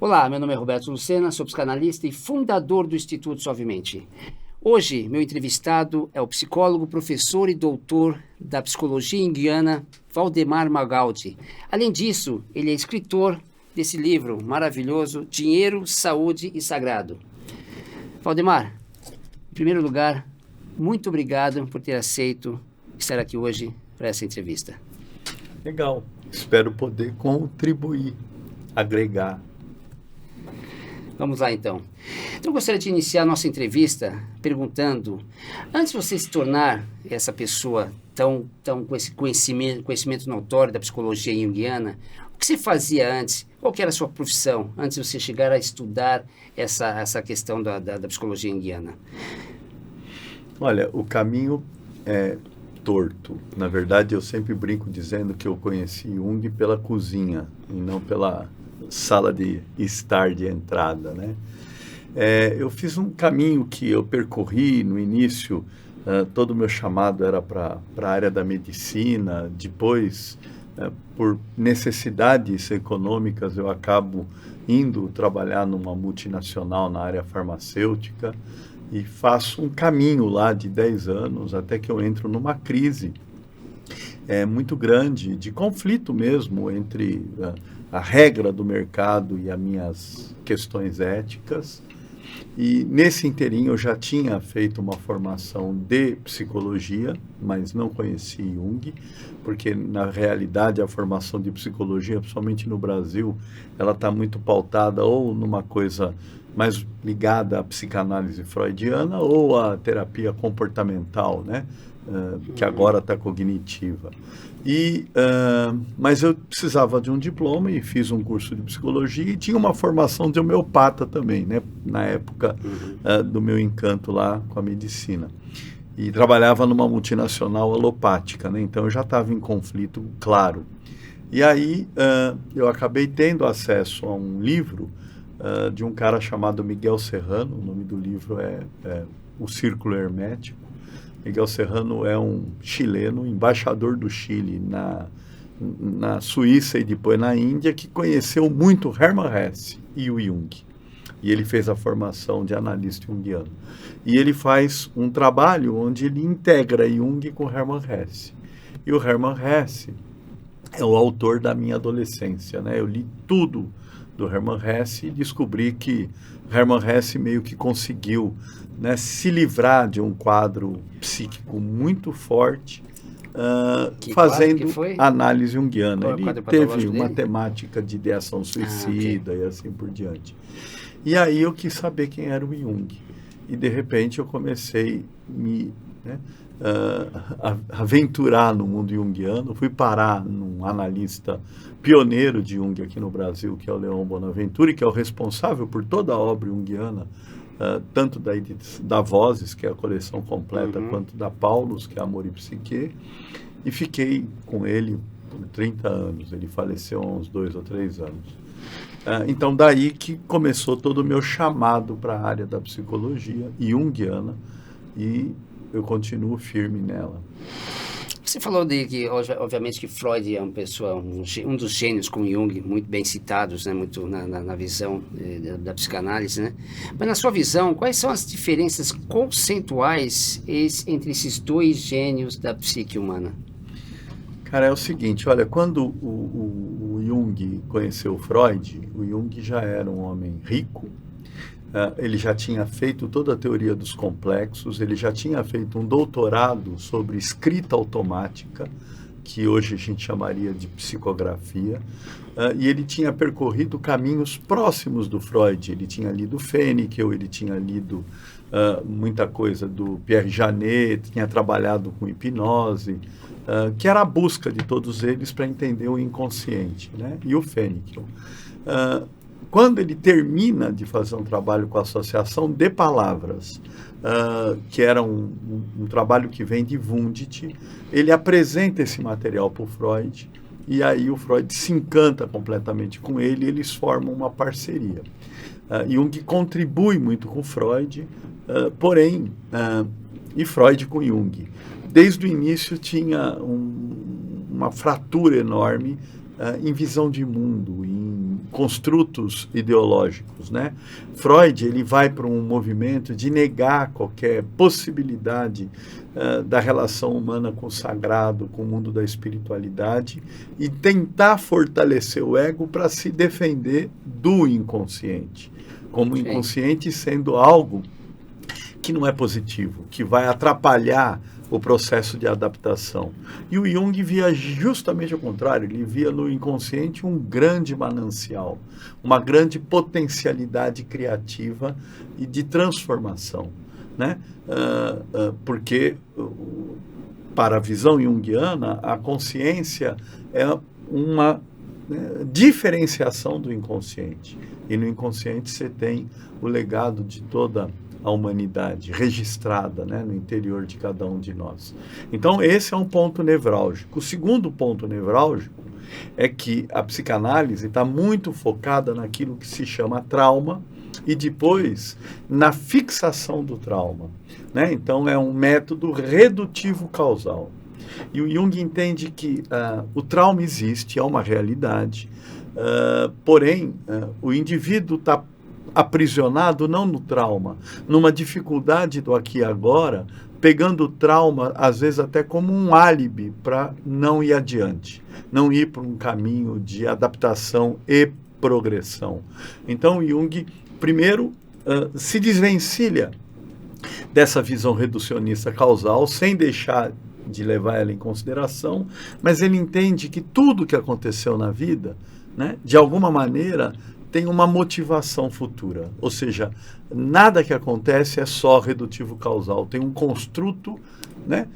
Olá, meu nome é Roberto Lucena, sou psicanalista e fundador do Instituto Suavemente. Hoje, meu entrevistado é o psicólogo, professor e doutor da psicologia junguiana, Valdemar Magaldi. Além disso, ele é escritor desse livro maravilhoso, Dinheiro, Saúde e Sagrado. Valdemar, em primeiro lugar, muito obrigado por ter aceito estar aqui hoje para essa entrevista. Legal, espero poder contribuir, agregar. Vamos lá, então. Então, eu gostaria de iniciar a nossa entrevista perguntando, antes de você se tornar essa pessoa tão com esse conhecimento notório da psicologia junguiana, o que você fazia antes? Qual que era a sua profissão antes de você chegar a estudar essa questão da psicologia junguiana? Olha, o caminho é torto. Na verdade, eu sempre brinco dizendo que eu conheci Jung pela cozinha e não pela sala de estar de entrada, né? Eu fiz um caminho que eu percorri no início, todo o meu chamado era para a área da medicina, depois, por necessidades econômicas, eu acabo indo trabalhar numa multinacional na área farmacêutica e faço um caminho lá de 10 anos até que eu entro numa crise muito grande, de conflito mesmo entre a regra do mercado e as minhas questões éticas. E nesse inteirinho eu já tinha feito uma formação de psicologia, mas não conheci Jung, porque na realidade a formação de psicologia, principalmente no Brasil, ela está muito pautada ou numa coisa mais ligada à psicanálise freudiana ou à terapia comportamental, né? Que agora está cognitiva. Mas eu precisava de um diploma e fiz um curso de psicologia e tinha uma formação de homeopata também, né? Na época do meu encanto lá com a medicina. E trabalhava numa multinacional alopática, né? Então eu já estava em conflito claro. E aí eu acabei tendo acesso a um livro de um cara chamado Miguel Serrano. O nome do livro é O Círculo Hermético. Miguel Serrano é um chileno, embaixador do Chile na Suíça e depois na Índia, que conheceu muito Hermann Hesse e o Jung. E ele fez a formação de analista junguiano. E ele faz um trabalho onde ele integra Jung com Hermann Hesse. E o Hermann Hesse é o autor da minha adolescência, né? Eu li tudo do Hermann Hesse e descobri que Hermann Hesse meio que conseguiu, né, se livrar de um quadro psíquico muito forte, fazendo análise junguiana. Ele teve uma temática de ideação suicida e assim por diante. E aí eu quis saber quem era o Jung. E de repente eu comecei a aventurar no mundo junguiano. Fui parar num analista pioneiro de Jung aqui no Brasil, que é o Leon Bonaventure, que é o responsável por toda a obra junguiana, tanto da Vozes, que é a coleção completa, quanto da Paulus, que é Amor e Psique, e fiquei com ele por 30 anos. Ele faleceu há uns 2 ou 3 anos. Então, daí que começou todo o meu chamado para a área da psicologia junguiana, e eu continuo firme nela. Você falou de que, obviamente, que Freud é uma pessoa, um dos gênios como Jung, muito bem citados, né, muito na visão da psicanálise, né? Mas na sua visão, quais são as diferenças conceituais entre esses dois gênios da psique humana? Cara, é o seguinte, olha, quando o Jung conheceu Freud, o Jung já era um homem rico. Ele já tinha feito toda a teoria dos complexos, ele já tinha feito um doutorado sobre escrita automática, que hoje a gente chamaria de psicografia, e ele tinha percorrido caminhos próximos do Freud. Ele tinha lido Fênikel, ele tinha lido muita coisa do Pierre Janet, tinha trabalhado com hipnose, que era a busca de todos eles para entender o inconsciente, né? E o Fênikel. Quando ele termina de fazer um trabalho com a associação de palavras, que era um trabalho que vem de Wundt, ele apresenta esse material para o Freud, e aí o Freud se encanta completamente com ele, e eles formam uma parceria. Jung contribui muito com Freud, porém, e Freud com Jung. Desde o início tinha uma fratura enorme em visão de mundo, em construtos ideológicos, né? Freud, ele vai para um movimento de negar qualquer possibilidade da relação humana com o sagrado, com o mundo da espiritualidade, e tentar fortalecer o ego para se defender do inconsciente, como o inconsciente sendo algo que não é positivo, que vai atrapalhar o processo de adaptação. E o Jung via justamente ao contrário, ele via no inconsciente um grande manancial, uma grande potencialidade criativa e de transformação, né? Porque, para a visão junguiana, a consciência é uma diferenciação do inconsciente. E no inconsciente você tem o legado de toda a humanidade registrada, né, no interior de cada um de nós. Então, esse é um ponto nevrálgico. O segundo ponto nevrálgico é que a psicanálise está muito focada naquilo que se chama trauma e depois na fixação do trauma, né? Então, é um método redutivo causal. E o Jung entende que o trauma existe, é uma realidade, porém, o indivíduo está aprisionado não no trauma, numa dificuldade do aqui e agora, pegando o trauma, às vezes até como um álibi para não ir adiante, não ir para um caminho de adaptação e progressão. Então, Jung, primeiro, se desvencilha dessa visão reducionista causal, sem deixar de levar ela em consideração, mas ele entende que tudo que aconteceu na vida, né, de alguma maneira, tem uma motivação futura, ou seja, nada que acontece é só redutivo causal, tem um construto, né,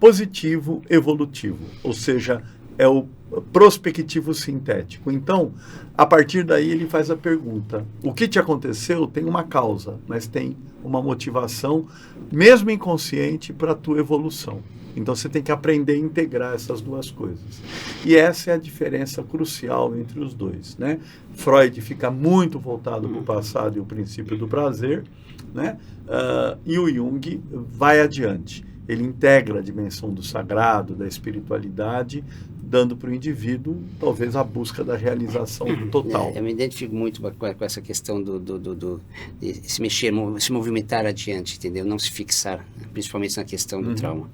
positivo evolutivo, ou seja, é o prospectivo sintético. Então, a partir daí ele faz a pergunta, o que te aconteceu tem uma causa, mas tem uma motivação, mesmo inconsciente, para a tua evolução. Então, você tem que aprender a integrar essas duas coisas. E essa é a diferença crucial entre os dois, né? Freud fica muito voltado para o passado e o princípio do prazer, né? E o Jung vai adiante. Ele integra a dimensão do sagrado, da espiritualidade, dando para o indivíduo, talvez, a busca da realização total. Eu me identifico muito com essa questão de se mexer, se movimentar adiante, entendeu? Não se fixar, principalmente na questão do trauma.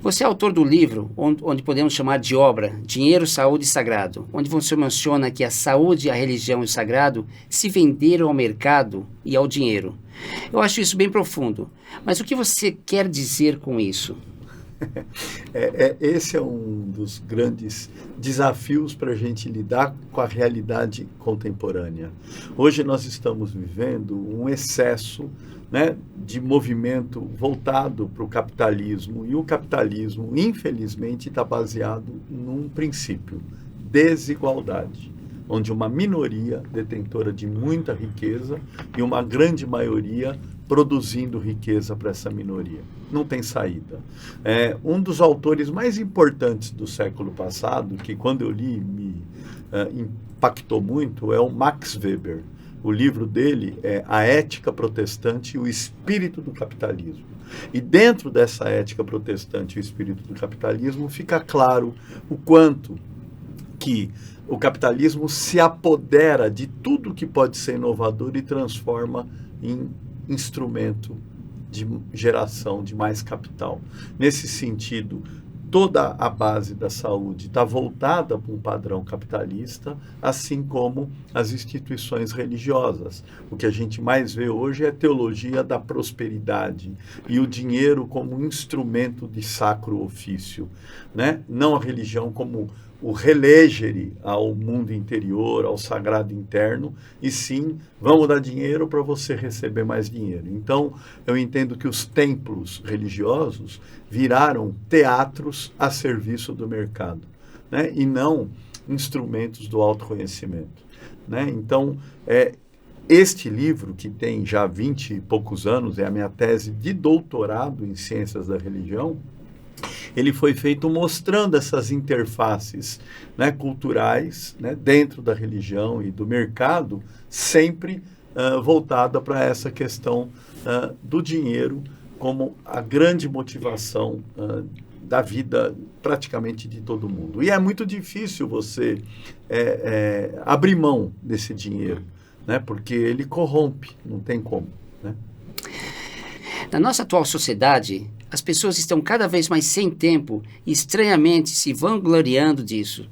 Você é autor do livro, onde podemos chamar de obra, Dinheiro, Saúde e Sagrado, onde você menciona que a saúde, a religião e o sagrado se venderam ao mercado e ao dinheiro. Eu acho isso bem profundo. Mas o que você quer dizer com isso? Esse é um dos grandes desafios para a gente lidar com a realidade contemporânea. Hoje nós estamos vivendo um excesso, né, de movimento voltado para o capitalismo, e o capitalismo, infelizmente, está baseado num princípio: desigualdade, onde uma minoria detentora de muita riqueza e uma grande maioria produzindo riqueza para essa minoria. Não tem saída. Um dos autores mais importantes do século passado, que quando eu li me impactou muito, é o Max Weber. O livro dele é A Ética Protestante e o Espírito do Capitalismo. E dentro dessa ética protestante e o espírito do capitalismo fica claro o quanto que o capitalismo se apodera de tudo que pode ser inovador e transforma em instrumento de geração de mais capital. Nesse sentido, toda a base da saúde está voltada para um padrão capitalista, assim como as instituições religiosas. O que a gente mais vê hoje é a teologia da prosperidade e o dinheiro como um instrumento de sacro ofício, né? Não a religião como o relegere ao mundo interior, ao sagrado interno, e sim, vamos dar dinheiro para você receber mais dinheiro. Então, eu entendo que os templos religiosos viraram teatros a serviço do mercado, né? E não instrumentos do autoconhecimento, né? Então, este livro, que tem já 20 e poucos anos, é a minha tese de doutorado em ciências da religião, ele foi feito mostrando essas interfaces, né, culturais, né, dentro da religião e do mercado, sempre voltada para essa questão do dinheiro como a grande motivação da vida praticamente de todo mundo. E é muito difícil você abrir mão desse dinheiro, né? Porque ele corrompe, não tem como, né? Na nossa atual sociedade, as pessoas estão cada vez mais sem tempo e estranhamente se vangloriando disso.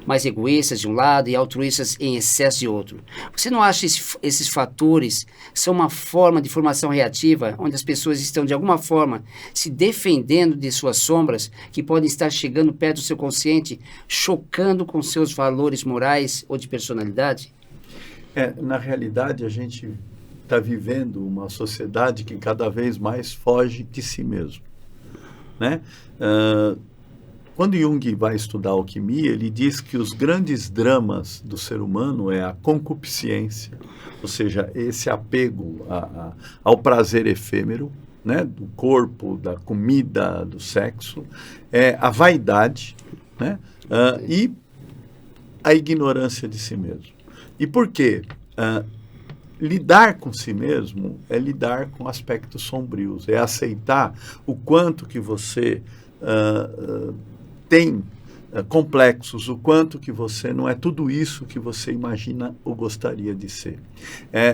Mais egoístas de um lado e altruístas em excesso de outro. Você não acha que esses fatores são uma forma de formação reativa, onde as pessoas estão de alguma forma se defendendo de suas sombras, que podem estar chegando perto do seu consciente, chocando com seus valores morais ou de personalidade? Na realidade, a gente está vivendo uma sociedade que cada vez mais foge de si mesmo, né? Quando Jung vai estudar alquimia, ele diz que os grandes dramas do ser humano é a concupiscência, ou seja, esse apego ao prazer efêmero, né? Do corpo, da comida, do sexo, a vaidade, né? E a ignorância de si mesmo. E por quê? Lidar com si mesmo é lidar com aspectos sombrios, é aceitar o quanto que você tem complexos, o quanto que você não é tudo isso que você imagina ou gostaria de ser.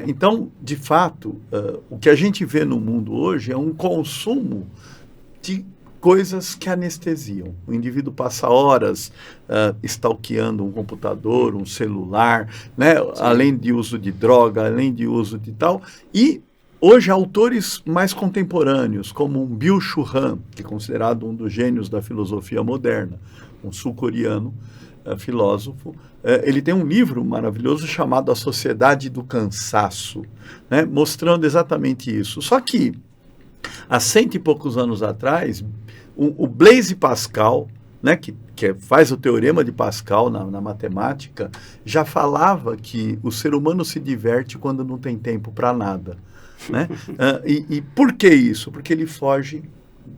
Então, de fato, o que a gente vê no mundo hoje é um consumo de coisas que anestesiam. O indivíduo passa horas stalkeando um computador, um celular, né? Além de uso de droga, além de uso de tal. E hoje autores mais contemporâneos, como um Byung-Chul Han, que é considerado um dos gênios da filosofia moderna, um sul-coreano filósofo, ele tem um livro maravilhoso chamado A Sociedade do Cansaço, né? Mostrando exatamente isso. Só que há 100 e poucos anos atrás, o Blaise Pascal, né, que faz o teorema de Pascal na matemática, já falava que o ser humano se diverte quando não tem tempo para nada, né? E por que isso? Porque ele foge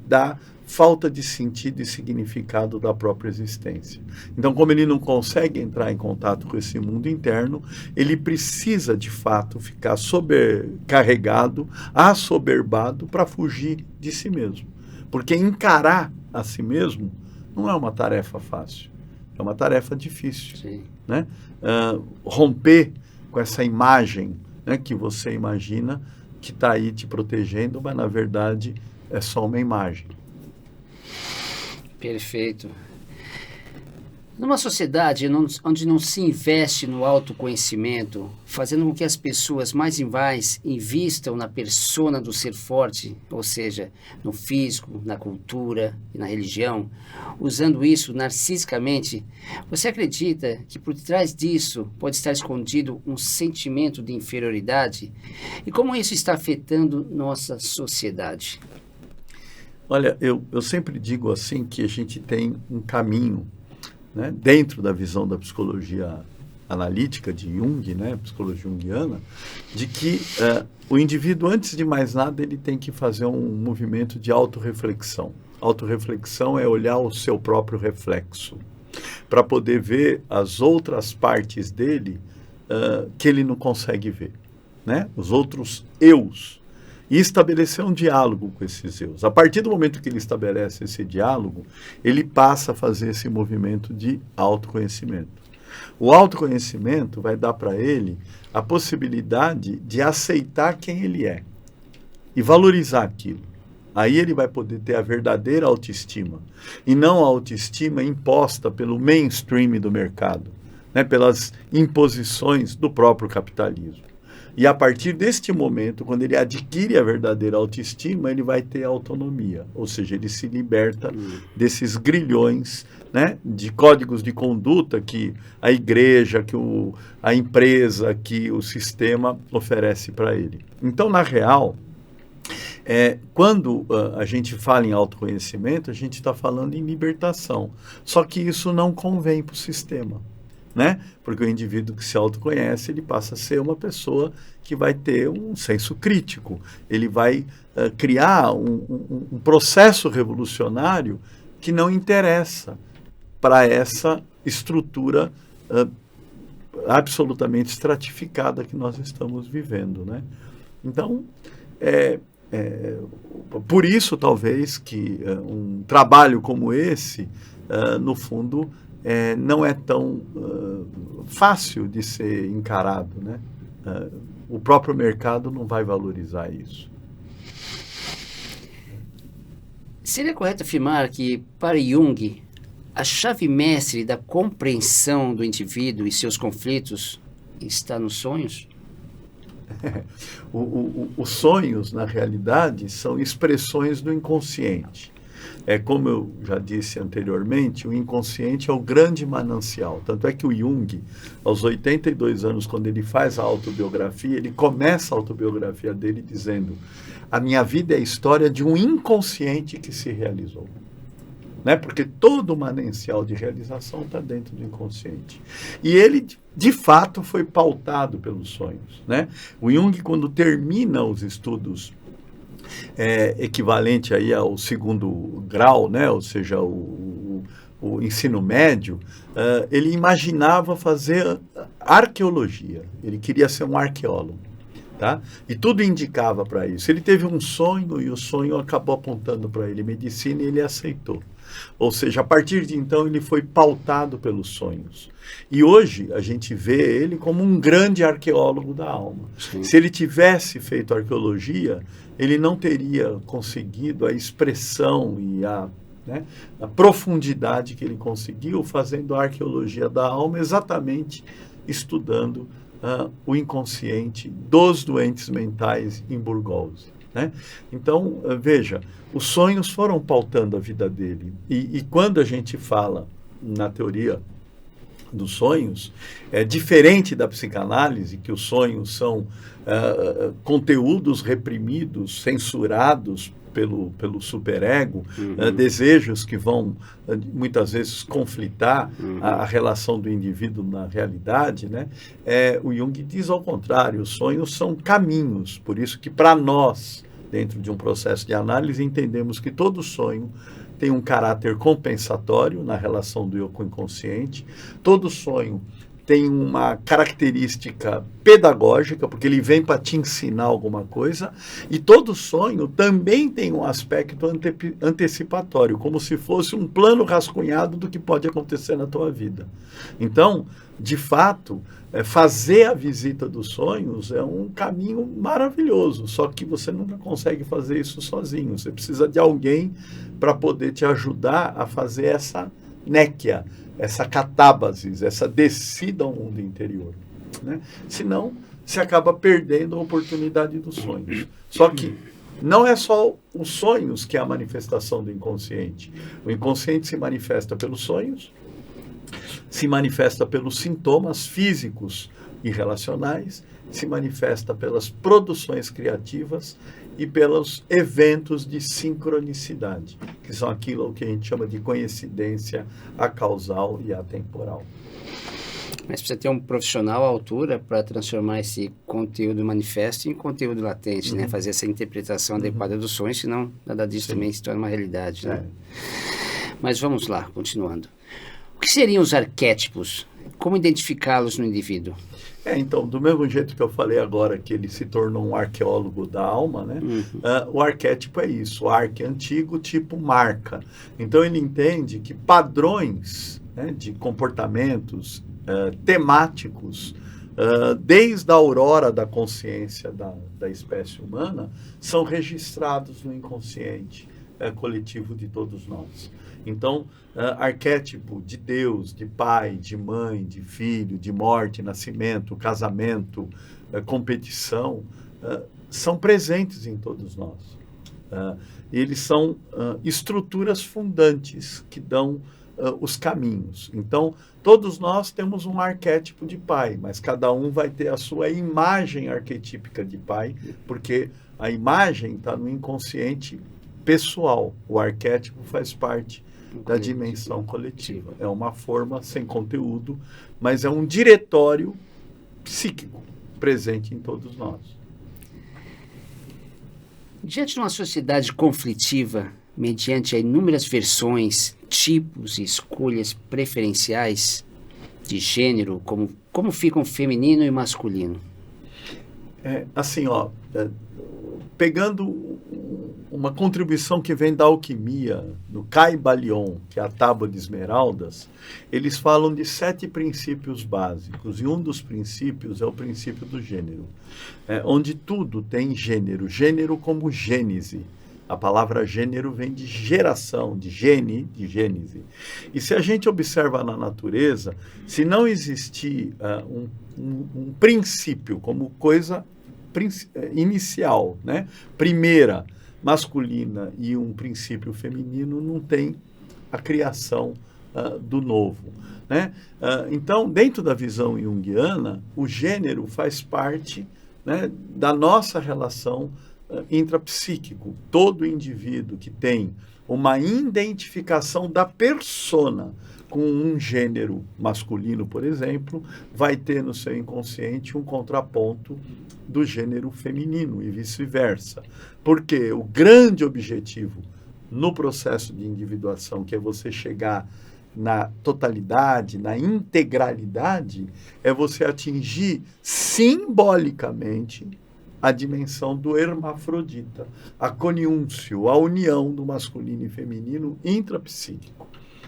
da falta de sentido e significado da própria existência. Então, como ele não consegue entrar em contato com esse mundo interno, ele precisa, de fato, ficar sobrecarregado, assoberbado para fugir de si mesmo. Porque encarar a si mesmo não é uma tarefa fácil, é uma tarefa difícil. Sim. Né? Romper com essa imagem, né, que você imagina que está aí te protegendo, mas na verdade é só uma imagem. Perfeito. Numa sociedade onde não se investe no autoconhecimento, fazendo com que as pessoas mais e mais invistam na persona do ser forte, ou seja, no físico, na cultura e na religião, usando isso narcisicamente, você acredita que por trás disso pode estar escondido um sentimento de inferioridade? E como isso está afetando nossa sociedade? Olha, eu sempre digo assim que a gente tem um caminho, né, dentro da visão da psicologia analítica de Jung, né, psicologia junguiana, de que o indivíduo, antes de mais nada, ele tem que fazer um movimento de autorreflexão. Autorreflexão é olhar o seu próprio reflexo, para poder ver as outras partes dele que ele não consegue ver, né, os outros eus, e estabelecer um diálogo com esses eus. A partir do momento que ele estabelece esse diálogo, ele passa a fazer esse movimento de autoconhecimento. O autoconhecimento vai dar para ele a possibilidade de aceitar quem ele é e valorizar aquilo. Aí ele vai poder ter a verdadeira autoestima, e não a autoestima imposta pelo mainstream do mercado, né, pelas imposições do próprio capitalismo. E a partir deste momento, quando ele adquire a verdadeira autoestima, ele vai ter autonomia. Ou seja, ele se liberta desses grilhões, né, de códigos de conduta que a igreja, que a empresa, que o sistema oferece para ele. Então, na real, quando a gente fala em autoconhecimento, a gente está falando em libertação. Só que isso não convém para o sistema, né? Porque o indivíduo que se autoconhece, ele passa a ser uma pessoa que vai ter um senso crítico. Ele vai criar um processo revolucionário que não interessa para essa estrutura absolutamente estratificada que nós estamos vivendo, né? Então, Por isso, talvez, que um trabalho como esse, no fundo, não é tão fácil de ser encarado, né? O próprio mercado não vai valorizar isso. Seria correto afirmar que, para Jung, a chave mestre da compreensão do indivíduo e seus conflitos está nos sonhos? Os sonhos, na realidade, são expressões do inconsciente. Como eu já disse anteriormente, o inconsciente é o grande manancial. Tanto é que o Jung, aos 82 anos, quando ele faz a autobiografia, ele começa a autobiografia dele dizendo: a minha vida é a história de um inconsciente que se realizou. Né? Porque todo o manancial de realização está dentro do inconsciente. E ele, de fato, foi pautado pelos sonhos. Né? O Jung, quando termina os estudos equivalente aí ao segundo grau, né? Ou seja, o ensino médio, ele imaginava fazer arqueologia. Ele queria ser um arqueólogo. Tá? E tudo indicava para isso. Ele teve um sonho e o sonho acabou apontando para ele medicina e ele aceitou. Ou seja, a partir de então ele foi pautado pelos sonhos. E hoje a gente vê ele como um grande arqueólogo da alma. Sim. Se ele tivesse feito arqueologia, ele não teria conseguido a expressão e a profundidade que ele conseguiu fazendo a arqueologia da alma, exatamente estudando o inconsciente dos doentes mentais em Burgos. Né? Então, veja, os sonhos foram pautando a vida dele. E quando a gente fala na teoria dos sonhos, é diferente da psicanálise, que os sonhos são conteúdos reprimidos, censurados pelo superego, desejos que vão muitas vezes conflitar a relação do indivíduo na realidade, né? O Jung diz ao contrário, os sonhos são caminhos, por isso que para nós, dentro de um processo de análise, entendemos que todo sonho tem um caráter compensatório na relação do eu com o inconsciente, todo sonho tem uma característica pedagógica, porque ele vem para te ensinar alguma coisa, e todo sonho também tem um aspecto antecipatório, como se fosse um plano rascunhado do que pode acontecer na tua vida. Então, de fato, fazer a visita dos sonhos é um caminho maravilhoso, só que você nunca consegue fazer isso sozinho, você precisa de alguém para poder te ajudar a fazer essa néquia, essa catábasis, essa descida ao mundo interior. Né? Senão, você acaba perdendo a oportunidade dos sonhos. Só que não é só os sonhos que é a manifestação do inconsciente. O inconsciente se manifesta pelos sonhos, se manifesta pelos sintomas físicos e relacionais, se manifesta pelas produções criativas e pelos eventos de sincronicidade, que são aquilo que a gente chama de coincidência acausal e atemporal. Mas precisa ter um profissional à altura para transformar esse conteúdo manifesto em conteúdo latente, né? Fazer essa interpretação adequada dos sonhos, senão nada disso também se torna uma realidade. Né? Mas vamos lá, continuando. O que seriam os arquétipos? Como identificá-los no indivíduo? Então, do mesmo jeito que eu falei agora que ele se tornou um arqueólogo da alma, né? O arquétipo é isso, o arque antigo, tipo marca. Então, ele entende que padrões, né, de comportamentos temáticos, desde a aurora da consciência da espécie humana, são registrados no inconsciente coletivo de todos nós. Então, arquétipo de Deus, de pai, de mãe, de filho, de morte, nascimento, casamento, competição, são presentes em todos nós. Eles são estruturas fundantes que dão os caminhos. Então, todos nós temos um arquétipo de pai, mas cada um vai ter a sua imagem arquetípica de pai, porque a imagem está no inconsciente pessoal. O arquétipo faz parte da dimensão coletiva. É uma forma sem conteúdo, mas é um diretório psíquico presente em todos nós. Diante de uma sociedade conflitiva, mediante inúmeras versões, tipos e escolhas preferenciais de gênero, como ficam feminino e masculino? Assim, pegando uma contribuição que vem da alquimia, no Caibalion, que é a tábua de esmeraldas. Eles falam de 7 princípios básicos, e um dos princípios é o princípio do gênero, onde tudo tem gênero, gênero como gênese. A palavra gênero vem de geração, de gene, de gênese. E se a gente observa na natureza, se não existir um princípio como coisa inicial, né? Primeira, masculina, e um princípio feminino, não tem a criação do novo, né? Então, dentro da visão junguiana, o gênero faz parte, né, da nossa relação intrapsíquico. Todo indivíduo que tem uma identificação da persona com um gênero masculino, por exemplo, vai ter no seu inconsciente um contraponto do gênero feminino e vice-versa. Porque o grande objetivo no processo de individuação, que é você chegar na totalidade, na integralidade, é você atingir simbolicamente a dimensão do hermafrodita, a coniúncio, a união do masculino e feminino intrapsíquico.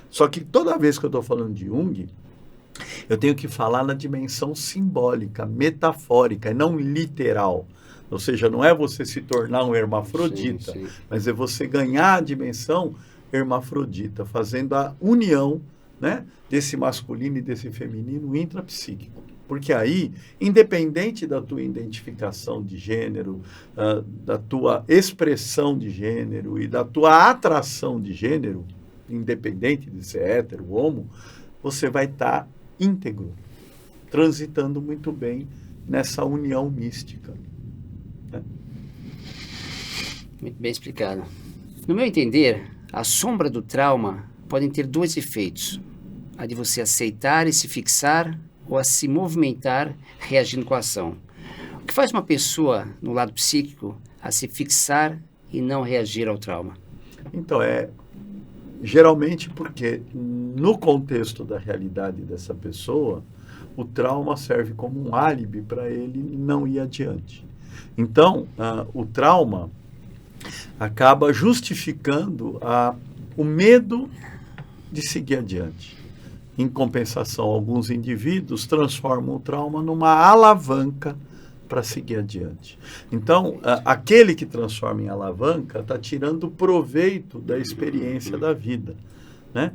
Só que toda vez que eu estou falando de Jung, eu tenho que falar na dimensão simbólica, metafórica, e não literal. Ou seja, não é você se tornar um hermafrodita, sim, sim, mas é você ganhar a dimensão hermafrodita, fazendo a união, né, desse masculino e desse feminino intrapsíquico. Porque aí, independente da tua identificação de gênero, da tua expressão de gênero e da tua atração de gênero, independente de ser hétero ou homo, você vai estar íntegro, transitando muito bem nessa união mística, né? Muito bem explicado. No meu entender, a sombra do trauma podem ter 2 efeitos: a de você aceitar e se fixar, ou a se movimentar reagindo com a ação. O que faz uma pessoa, no lado psíquico, a se fixar e não reagir ao trauma? Então, geralmente porque no contexto da realidade dessa pessoa, o trauma serve como um álibi para ele não ir adiante. Então, o trauma acaba justificando o medo de seguir adiante. Em compensação, alguns indivíduos transformam o trauma numa alavanca para seguir adiante. Então, aquele que transforma em alavanca está tirando proveito da experiência da vida, né?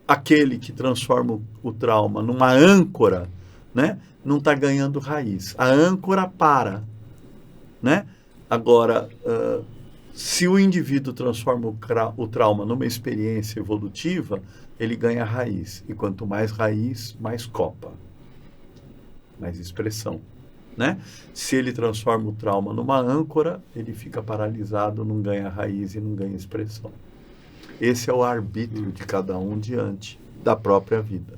Aquele que transforma o trauma numa âncora, né, não está ganhando raiz. A âncora para, né? Agora, se o indivíduo transforma o trauma numa experiência evolutiva, ele ganha raiz. E quanto mais raiz, mais copa, mais expressão, né? Se ele transforma o trauma numa âncora, ele fica paralisado, não ganha raiz e não ganha expressão. Esse é o arbítrio de cada um diante da própria vida.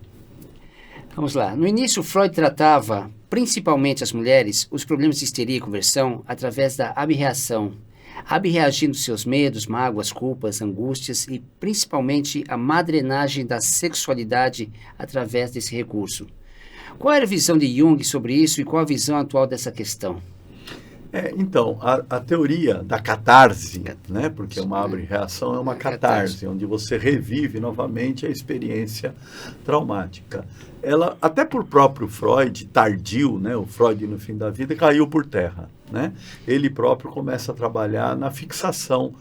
Vamos lá. No início, Freud tratava, principalmente as mulheres, os problemas de histeria e conversão através da abreação. Abreagindo seus medos, mágoas, culpas, angústias e principalmente a má drenagem da sexualidade através desse recurso. Qual era a visão de Jung sobre isso e qual a visão atual dessa questão? Então, a teoria da catarse, né, porque uma abre-reação é uma catarse, onde você revive novamente a experiência traumática. Ela, até por próprio Freud, tardio, né, o Freud no fim da vida, caiu por terra, né? Ele próprio começa a trabalhar na fixação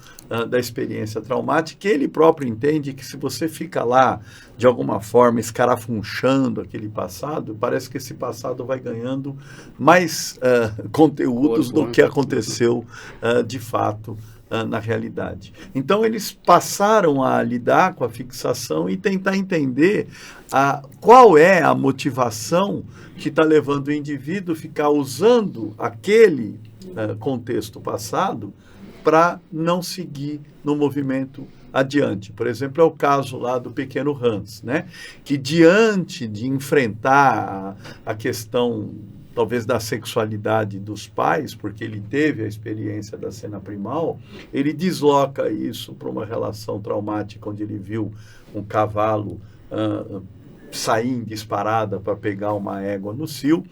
da experiência traumática, e ele próprio entende que se você fica lá, de alguma forma, escarafunchando aquele passado, parece que esse passado vai ganhando mais conteúdos do que aconteceu de fato na realidade. Então, eles passaram a lidar com a fixação e tentar entender qual é a motivação que está levando o indivíduo a ficar usando aquele contexto passado para não seguir no movimento adiante. Por exemplo, é o caso lá do pequeno Hans, né? Que diante de enfrentar a questão talvez da sexualidade dos pais, porque ele teve a experiência da cena primal, ele desloca isso para uma relação traumática onde ele viu um cavalo sair em disparada para pegar uma égua no cio,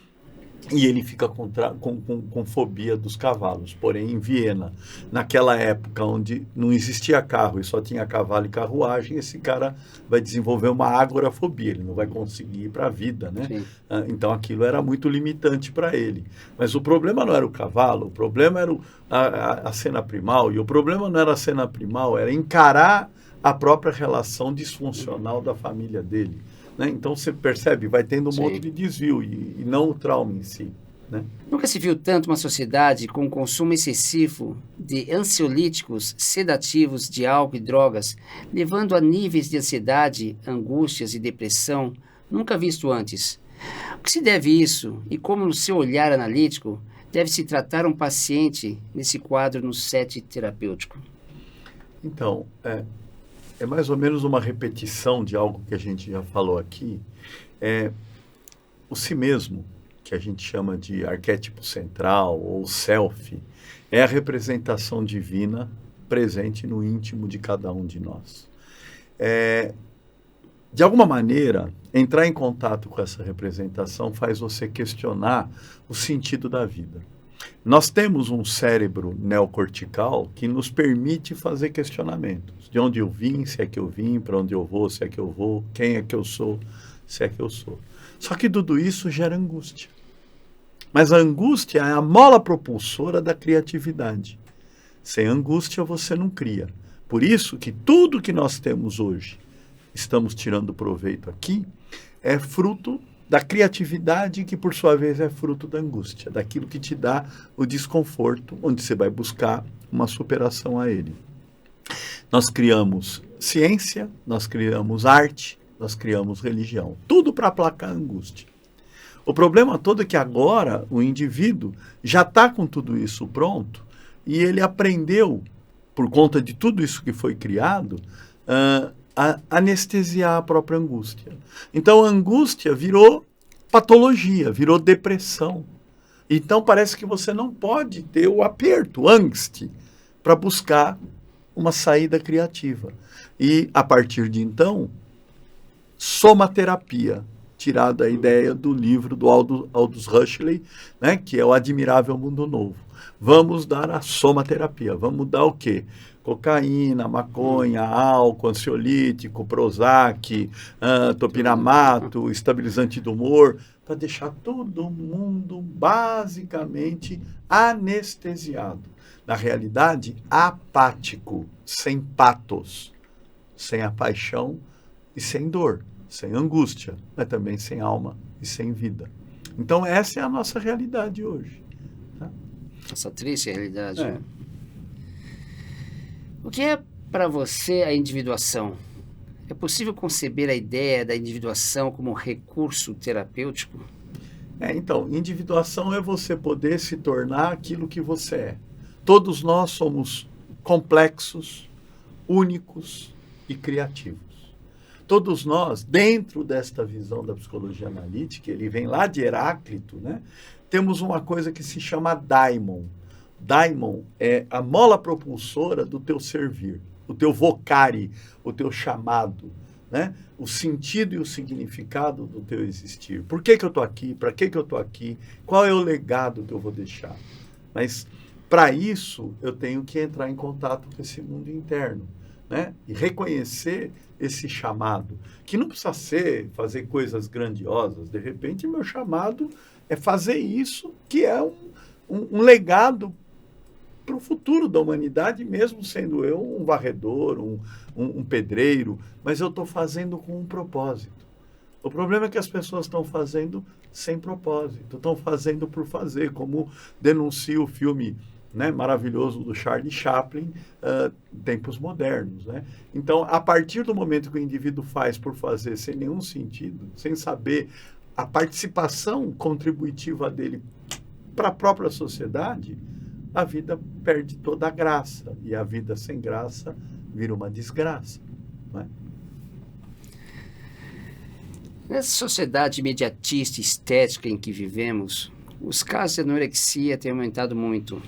E ele fica com fobia dos cavalos. Porém, em Viena, naquela época onde não existia carro e só tinha cavalo e carruagem, esse cara vai desenvolver uma agorafobia, ele não vai conseguir ir para a vida, né? Então, aquilo era muito limitante para ele. Mas o problema não era o cavalo, o problema era a cena primal, e o problema não era a cena primal, era encarar a própria relação disfuncional da família dele. Né? Então, você percebe, vai tendo um monte de desvio e não o trauma em si. Né? Nunca se viu tanto uma sociedade com consumo excessivo de ansiolíticos, sedativos, de álcool e drogas, levando a níveis de ansiedade, angústias e depressão nunca visto antes. O que se deve isso e como, no seu olhar analítico, deve-se tratar um paciente nesse quadro no set terapêutico? Então, é mais ou menos uma repetição de algo que a gente já falou aqui. O si mesmo, que a gente chama de arquétipo central ou self, é a representação divina presente no íntimo de cada um de nós. De alguma maneira, entrar em contato com essa representação faz você questionar o sentido da vida. Nós temos um cérebro neocortical que nos permite fazer questionamentos. De onde eu vim, se é que eu vim, para onde eu vou, se é que eu vou, quem é que eu sou, se é que eu sou. Só que tudo isso gera angústia. Mas a angústia é a mola propulsora da criatividade. Sem angústia você não cria. Por isso que tudo que nós temos hoje, estamos tirando proveito aqui, é fruto da criatividade, que por sua vez é fruto da angústia, daquilo que te dá o desconforto, onde você vai buscar uma superação a ele. Nós criamos ciência, nós criamos arte, nós criamos religião, tudo para aplacar a angústia. O problema todo é que agora o indivíduo já está com tudo isso pronto e ele aprendeu, por conta de tudo isso que foi criado, a anestesiar a própria angústia. Então a angústia virou patologia, virou depressão. Então parece que você não pode ter o aperto, angst, para buscar uma saída criativa. E a partir de então, somaterapia, tirada a ideia do livro do Aldous Huxley, né, que é O Admirável Mundo Novo. Vamos dar a somaterapia. Vamos dar o quê? Cocaína, maconha, álcool, ansiolítico, Prozac, topinamato, estabilizante do humor, para deixar todo mundo basicamente anestesiado. Na realidade, apático, sem patos, sem a paixão e sem dor, sem angústia, mas também sem alma e sem vida. Então essa é a nossa realidade hoje. Tá? Essa triste realidade. O que é para você a individuação? É possível conceber a ideia da individuação como recurso terapêutico? Então, individuação é você poder se tornar aquilo que você é. Todos nós somos complexos, únicos e criativos. Todos nós, dentro desta visão da psicologia analítica, ele vem lá de Heráclito, né? Temos uma coisa que se chama daimon. Daimon é a mola propulsora do teu servir, o teu vocare, o teu chamado, né? O sentido e o significado do teu existir. Por que eu estou aqui? Para que eu estou aqui? Qual é o legado que eu vou deixar? Mas, para isso, eu tenho que entrar em contato com esse mundo interno, né? E reconhecer esse chamado, que não precisa ser fazer coisas grandiosas. De repente, meu chamado é fazer isso, que é um legado para o futuro da humanidade, mesmo sendo eu um varredor, um pedreiro, mas eu estou fazendo com um propósito. O problema é que as pessoas estão fazendo sem propósito, estão fazendo por fazer, como denuncia o filme, né, maravilhoso do Charlie Chaplin, Tempos Modernos. Né? Então, a partir do momento que o indivíduo faz por fazer sem nenhum sentido, sem saber a participação contributiva dele para a própria sociedade, a vida perde toda a graça. E a vida sem graça vira uma desgraça. Não é? Nessa sociedade imediatista e estética em que vivemos, os casos de anorexia têm aumentado muito.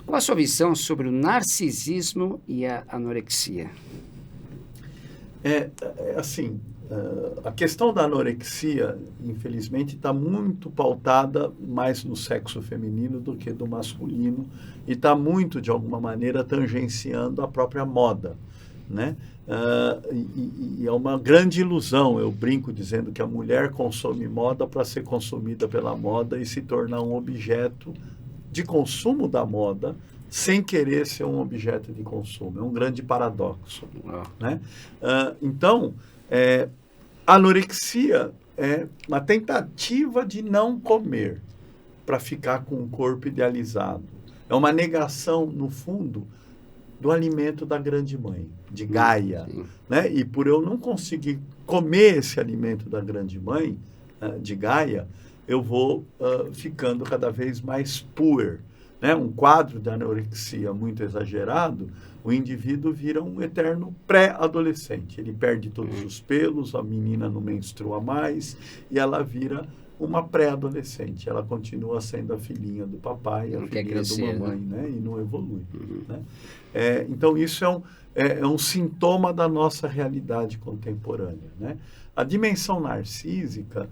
Qual a sua visão sobre o narcisismo e a anorexia? Assim, A questão da anorexia, infelizmente, está muito pautada mais no sexo feminino do que do masculino e está muito, de alguma maneira, tangenciando a própria moda, né? E é uma grande ilusão. Eu brinco dizendo que a mulher consome moda para ser consumida pela moda e se tornar um objeto de consumo da moda sem querer ser um objeto de consumo. É um grande paradoxo, né? Então, a anorexia é uma tentativa de não comer para ficar com um corpo idealizado. É uma negação, no fundo, do alimento da grande mãe, de Gaia, né? E por eu não conseguir comer esse alimento da grande mãe, de Gaia, eu vou ficando cada vez mais poor, né? Um quadro de anorexia muito exagerado, o indivíduo vira um eterno pré-adolescente. Ele perde todos os pelos, a menina não menstrua mais e ela vira uma pré-adolescente. Ela continua sendo a filhinha do papai, a filhinha do mamãe, né? E não evolui. Né? Então, isso é um sintoma da nossa realidade contemporânea. Né? A dimensão narcísica,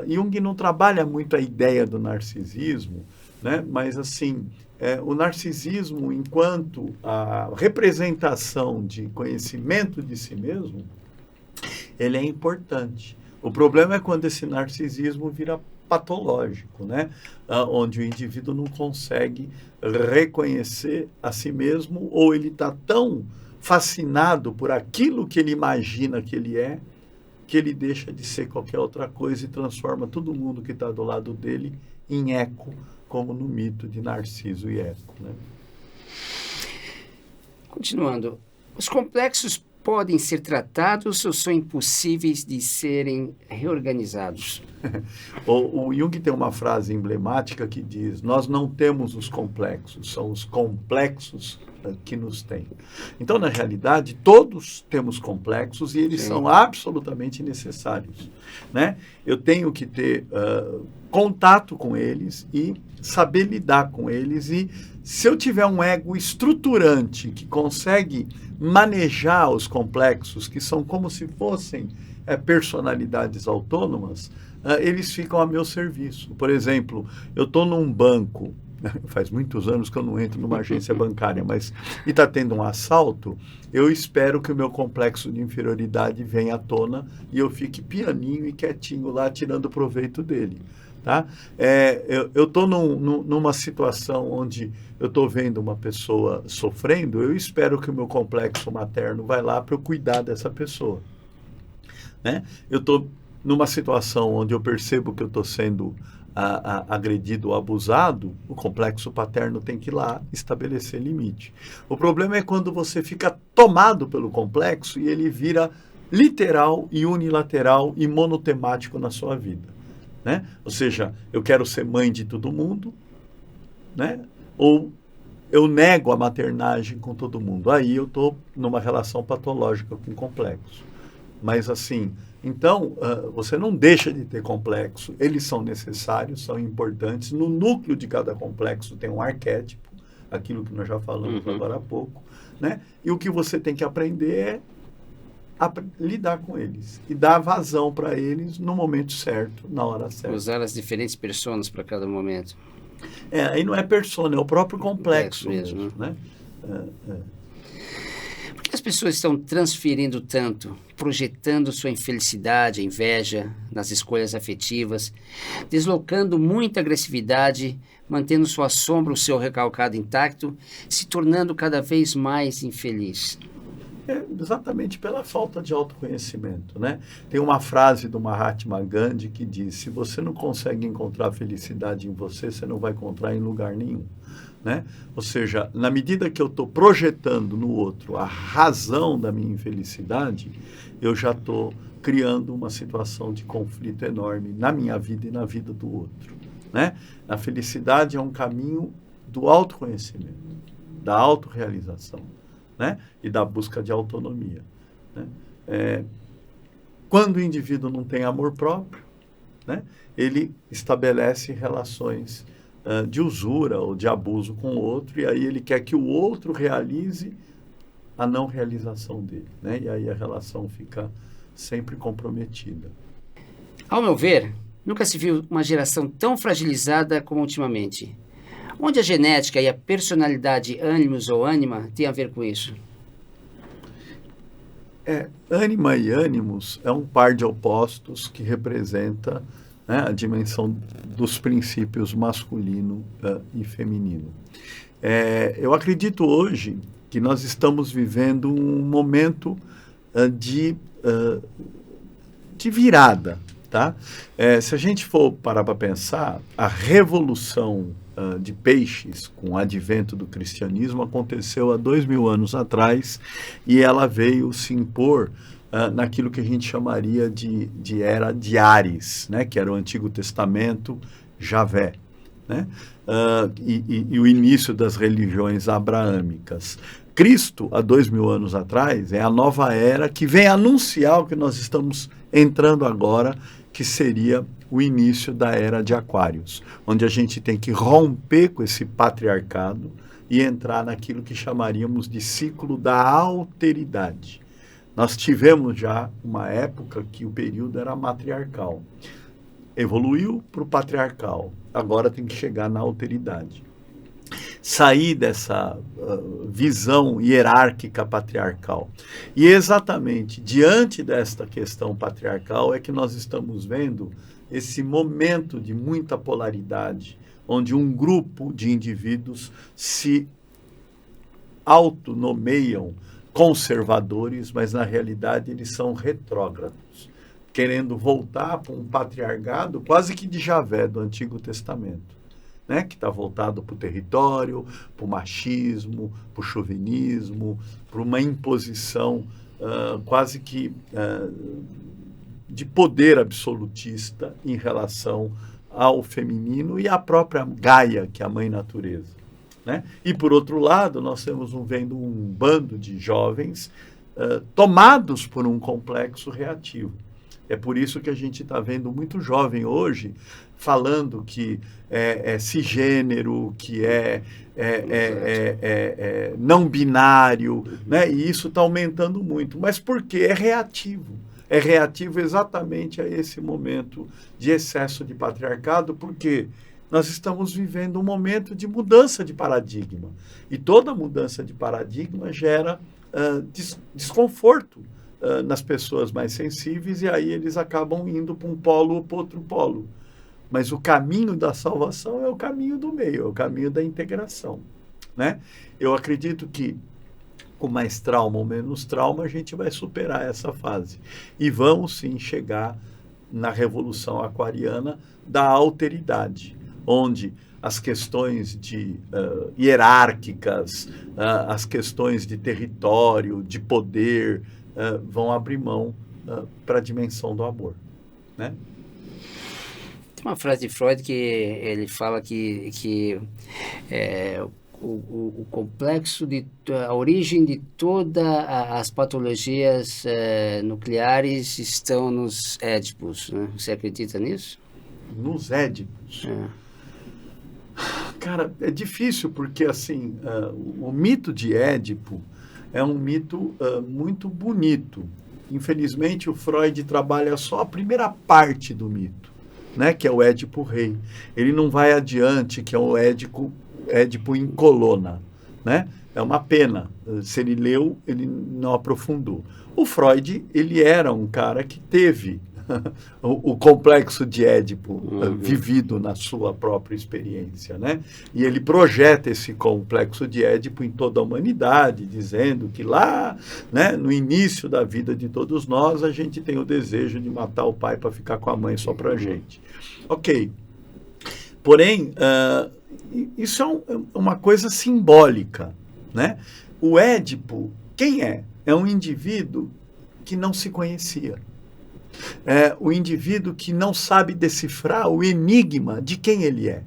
Jung não trabalha muito a ideia do narcisismo, né? Mas, assim, o narcisismo, enquanto a representação de conhecimento de si mesmo, ele é importante. O problema é quando esse narcisismo vira patológico, né? Onde o indivíduo não consegue reconhecer a si mesmo, ou ele está tão fascinado por aquilo que ele imagina que ele é, que ele deixa de ser qualquer outra coisa e transforma todo mundo que está do lado dele em eco, como no mito de Narciso e Eco. Né? Continuando, os complexos podem ser tratados ou são impossíveis de serem reorganizados? O Jung tem uma frase emblemática que diz: nós não temos os complexos, são os complexos que nos têm. Então, na realidade, todos temos complexos e eles são absolutamente necessários. Né? Eu tenho que ter contato com eles e saber lidar com eles, e se eu tiver um ego estruturante que consegue manejar os complexos, que são como se fossem personalidades autônomas, eles ficam a meu serviço. Por exemplo, eu estou num banco, faz muitos anos que eu não entro numa agência bancária, mas e está tendo um assalto, eu espero que o meu complexo de inferioridade venha à tona e eu fique pianinho e quietinho lá, tirando proveito dele. Tá? Eu estou numa situação onde eu estou vendo uma pessoa sofrendo, eu espero que o meu complexo materno vai lá para eu cuidar dessa pessoa. Né? Eu estou numa situação onde eu percebo que eu estou sendo agredido ou abusado, o complexo paterno tem que ir lá estabelecer limite. O problema é quando você fica tomado pelo complexo e ele vira literal e unilateral e monotemático na sua vida. Né? Ou seja, eu quero ser mãe de todo mundo, né? Ou eu nego a maternagem com todo mundo. Aí eu estou numa relação patológica com complexo. Mas assim, então, você não deixa de ter complexo. Eles são necessários, são importantes. No núcleo de cada complexo tem um arquétipo, aquilo que nós já falamos agora há pouco. Né? E o que você tem que aprender é lidar com eles e dar vazão para eles no momento certo, na hora certa. Usar as diferentes personas para cada momento. Aí não é persona, é o próprio complexo mesmo. Né? Por que as pessoas estão transferindo tanto, projetando sua infelicidade, a inveja nas escolhas afetivas, deslocando muita agressividade, mantendo sua sombra, o seu recalcado intacto, se tornando cada vez mais infeliz? Exatamente pela falta de autoconhecimento, né? Tem uma frase do Mahatma Gandhi que diz: se você não consegue encontrar felicidade em você, você não vai encontrar em lugar nenhum, né? Ou seja, na medida que eu estou projetando no outro a razão da minha infelicidade, eu já estou criando uma situação de conflito enorme na minha vida e na vida do outro, né? A felicidade é um caminho do autoconhecimento, da autorrealização, né? E da busca de autonomia. Né? Quando o indivíduo não tem amor próprio, né? Ele estabelece relações de usura ou de abuso com o outro, e aí ele quer que o outro realize a não realização dele. Né? E aí a relação fica sempre comprometida. Ao meu ver, nunca se viu uma geração tão fragilizada como ultimamente. Onde a genética e a personalidade ânimos ou ânima tem a ver com isso? Ânima e ânimos é um par de opostos que representa, né, a dimensão dos princípios masculino e feminino. Eu acredito hoje que nós estamos vivendo um momento de virada. Tá? Se a gente for parar para pensar, a revolução de peixes com o advento do cristianismo aconteceu há 2000 anos atrás e ela veio se impor naquilo que a gente chamaria de era de Ares, né? Que era o Antigo Testamento, Javé, né? E o início das religiões abraâmicas. Cristo, há 2000 anos atrás, é a nova era que vem anunciar o que nós estamos entrando agora, que seria o início da era de Aquários, onde a gente tem que romper com esse patriarcado e entrar naquilo que chamaríamos de ciclo da alteridade. Nós tivemos já uma época que o período era matriarcal. Evoluiu para o patriarcal, agora tem que chegar na alteridade. Sair dessa visão hierárquica patriarcal. E exatamente diante desta questão patriarcal é que nós estamos vendo esse momento de muita polaridade, onde um grupo de indivíduos se autonomeiam conservadores, mas na realidade eles são retrógrados, querendo voltar para um patriarcado quase que de Javé do Antigo Testamento. Né, que está voltado para o território, para o machismo, para o chauvinismo, para uma imposição quase que de poder absolutista em relação ao feminino e à própria Gaia, que é a mãe natureza. Né? E, por outro lado, nós estamos vendo um bando de jovens tomados por um complexo reativo. É por isso que a gente está vendo muito jovem hoje falando que é cisgênero, que é não binário, né? E isso está aumentando muito. Mas por quê? É reativo. É reativo exatamente a esse momento de excesso de patriarcado, porque nós estamos vivendo um momento de mudança de paradigma. E toda mudança de paradigma gera desconforto nas pessoas mais sensíveis, e aí eles acabam indo para um polo ou para outro polo. Mas o caminho da salvação é o caminho do meio, é o caminho da integração. Né? Eu acredito que com mais trauma ou menos trauma, a gente vai superar essa fase. E vamos sim chegar na revolução aquariana da alteridade, onde as questões hierárquicas, as questões de território, de poder, vão abrir mão para a dimensão do amor. Né? Tem uma frase de Freud que ele fala que o complexo, a origem de todas as patologias nucleares estão nos édipos. Né? Você acredita nisso? Nos édipos? Cara, é difícil porque assim, o mito de Édipo é um mito muito bonito. Infelizmente, o Freud trabalha só a primeira parte do mito, né, que é o Édipo rei. Ele não vai adiante, que é o Édipo em Colona. Né? É uma pena. Se ele leu, ele não aprofundou. O Freud, ele era um cara que teve o complexo de Édipo vivido na sua própria experiência, né? E ele projeta esse complexo de Édipo em toda a humanidade, dizendo que lá, né, no início da vida de todos nós, a gente tem o desejo de matar o pai para ficar com a mãe só para a gente. Ok. Porém, isso é uma coisa simbólica, né? O Édipo, quem é? É um indivíduo que não se conhecia. É o indivíduo que não sabe decifrar o enigma de quem ele é.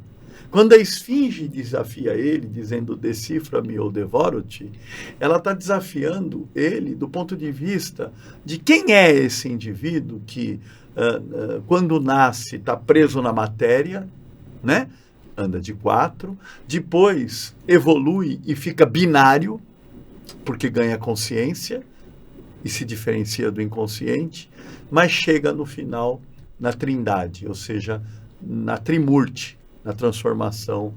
Quando a esfinge desafia ele, dizendo decifra-me ou devoro-te, ela está desafiando ele do ponto de vista de quem é esse indivíduo que, quando nasce, está preso na matéria, né? Anda de 4, depois evolui e fica binário, porque ganha consciência, e se diferencia do inconsciente, mas chega no final na trindade, ou seja, na trimurti, na transformação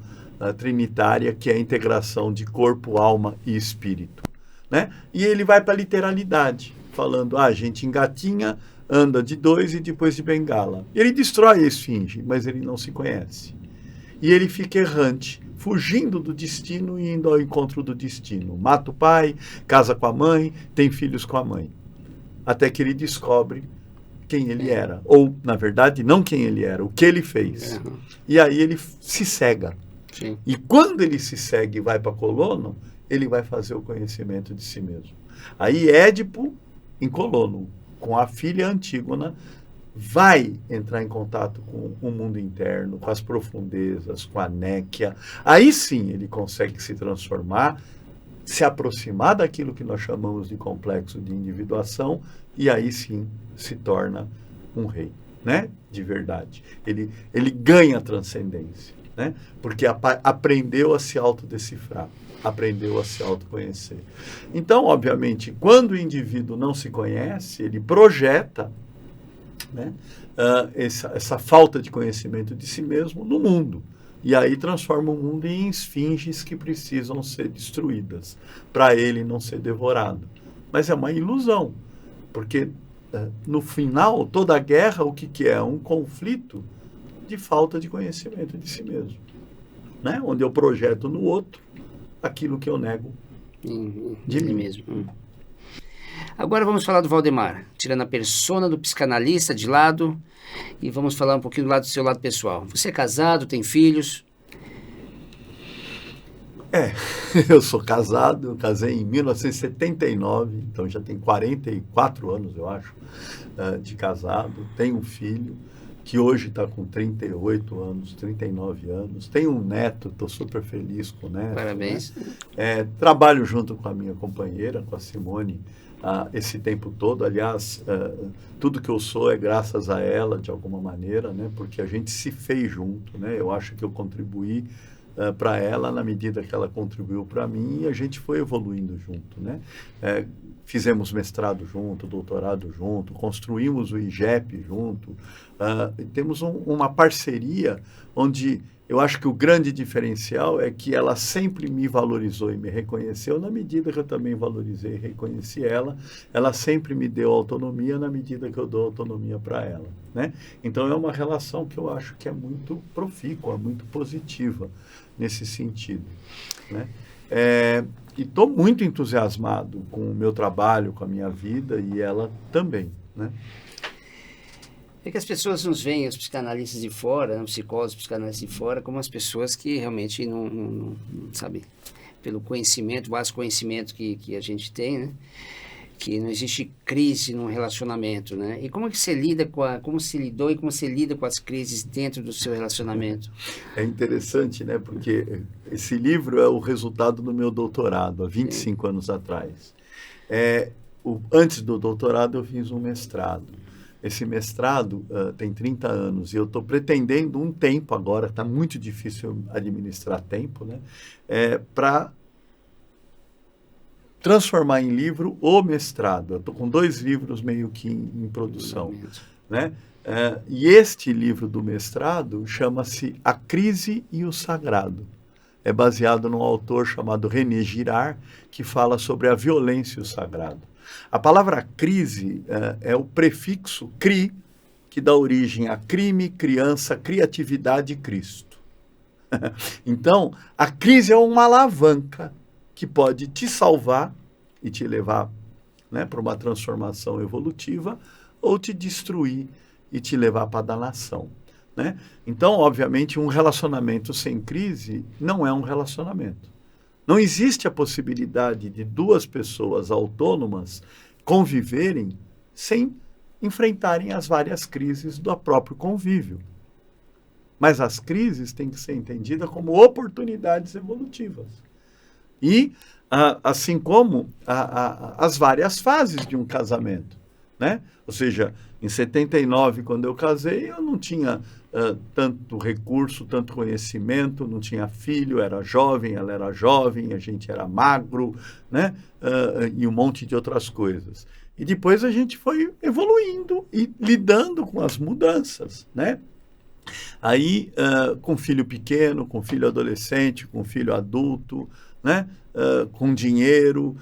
trinitária, que é a integração de corpo, alma e espírito, né? E ele vai para a literalidade, falando, a gente engatinha, anda de 2 e depois de bengala. Ele destrói a esfinge, mas ele não se conhece. E ele fica errante, fugindo do destino e indo ao encontro do destino. Mata o pai, casa com a mãe, tem filhos com a mãe. Até que ele descobre quem ele era. Ou, na verdade, não quem ele era, o que ele fez. E aí ele se cega. Sim. E quando ele se segue e vai para Colono, ele vai fazer o conhecimento de si mesmo. Aí Édipo, em Colono, com a filha Antígona, vai entrar em contato com o mundo interno, com as profundezas, com a néquia. Aí sim ele consegue se transformar, se aproximar daquilo que nós chamamos de complexo de individuação, e aí sim se torna um rei, né? De verdade. Ele ganha a transcendência, né? Porque aprendeu a se autodecifrar, aprendeu a se autoconhecer. Então, obviamente, quando o indivíduo não se conhece, ele projeta, né, essa falta de conhecimento de si mesmo no mundo. E aí transforma o mundo em esfinges que precisam ser destruídas, para ele não ser devorado. Mas é uma ilusão, porque no final, toda guerra, o que é? Um conflito de falta de conhecimento de si mesmo, né? Onde eu projeto no outro aquilo que eu nego de mim mesmo. Agora vamos falar do Valdemar, tirando a persona do psicanalista de lado, e vamos falar um pouquinho do seu lado pessoal. Você é casado, tem filhos? Eu sou casado, eu casei em 1979, então já tem 44 anos, eu acho, de casado. Tenho um filho que hoje está com 38 anos, 39 anos. Tenho um neto, estou super feliz com o neto. Parabéns. Né? Trabalho junto com a minha companheira, com a Simone, esse tempo todo. Aliás, tudo que eu sou é graças a ela, de alguma maneira, né? Porque a gente se fez junto, né? Eu acho que eu contribuí para ela na medida que ela contribuiu para mim, e a gente foi evoluindo junto, né? Fizemos mestrado junto, doutorado junto, construímos o IGEP junto, temos uma parceria onde eu acho que o grande diferencial é que ela sempre me valorizou e me reconheceu na medida que eu também valorizei e reconheci ela. Ela sempre me deu autonomia na medida que eu dou autonomia para ela, né? Então é uma relação que eu acho que é muito profícua, muito positiva nesse sentido, né? E estou muito entusiasmado com o meu trabalho, com a minha vida, e ela também, né? É que as pessoas nos veem, os psicanalistas de fora, né, os psicólogos, psicanalistas de fora, como as pessoas que realmente não sabe, pelo conhecimento, o vasto conhecimento que a gente tem, né? Que não existe crise no relacionamento, né? E como é que você lida como se lidou e como você lida com as crises dentro do seu relacionamento? É interessante, né? Porque esse livro é o resultado do meu doutorado, há 25 anos atrás. Antes do doutorado, eu fiz um mestrado. Esse mestrado tem 30 anos e eu estou pretendendo um tempo agora, está muito difícil administrar tempo, né? Para transformar em livro o mestrado. Eu estou com 2 livros meio que em produção, né? E este livro do mestrado chama-se A Crise e o Sagrado. É baseado num autor chamado René Girard, que fala sobre a violência e o sagrado. A palavra crise é o prefixo cri, que dá origem a crime, criança, criatividade e Cristo. Então, a crise é uma alavanca que pode te salvar e te levar, né, para uma transformação evolutiva, ou te destruir e te levar para a danação, né? Então, obviamente, um relacionamento sem crise não é um relacionamento. Não existe a possibilidade de 2 pessoas autônomas conviverem sem enfrentarem as várias crises do próprio convívio. Mas as crises têm que ser entendidas como oportunidades evolutivas. E assim como as várias fases de um casamento, né? Ou seja, em 79, quando eu casei, eu não tinha tanto recurso, tanto conhecimento, não tinha filho, era jovem, ela era jovem, a gente era magro, né? E um monte de outras coisas. E depois a gente foi evoluindo e lidando com as mudanças, né? Aí, com filho pequeno, com filho adolescente, com filho adulto, né? Com dinheiro,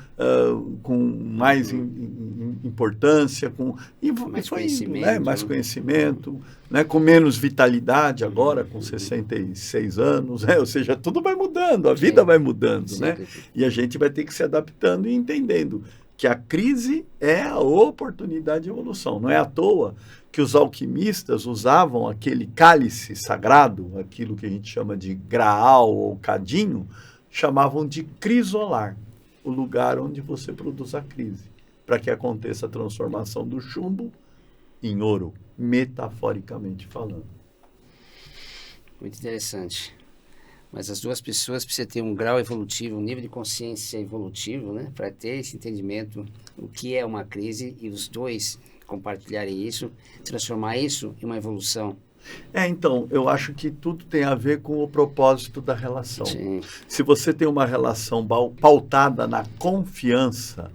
com mais importância, e Mais foi indo, né? conhecimento. Mais conhecimento, né? Com menos vitalidade agora, com 66 anos, né? Ou seja, tudo vai mudando, a vida vai mudando, Sim, né? E a gente vai ter que se adaptando e entendendo que a crise é a oportunidade de evolução. Não é à toa que os alquimistas usavam aquele cálice sagrado, aquilo que a gente chama de graal ou cadinho, chamavam de crisolar, o lugar onde você produz a crise, para que aconteça a transformação do chumbo em ouro, metaforicamente falando. Muito interessante. Mas as duas pessoas precisam ter um grau evolutivo, um nível de consciência evolutivo, né? Para ter esse entendimento o que é uma crise e os dois compartilharem isso, transformar isso em uma evolução. Então, eu acho que tudo tem a ver com o propósito da relação. Sim. Se você tem uma relação pautada na confiança,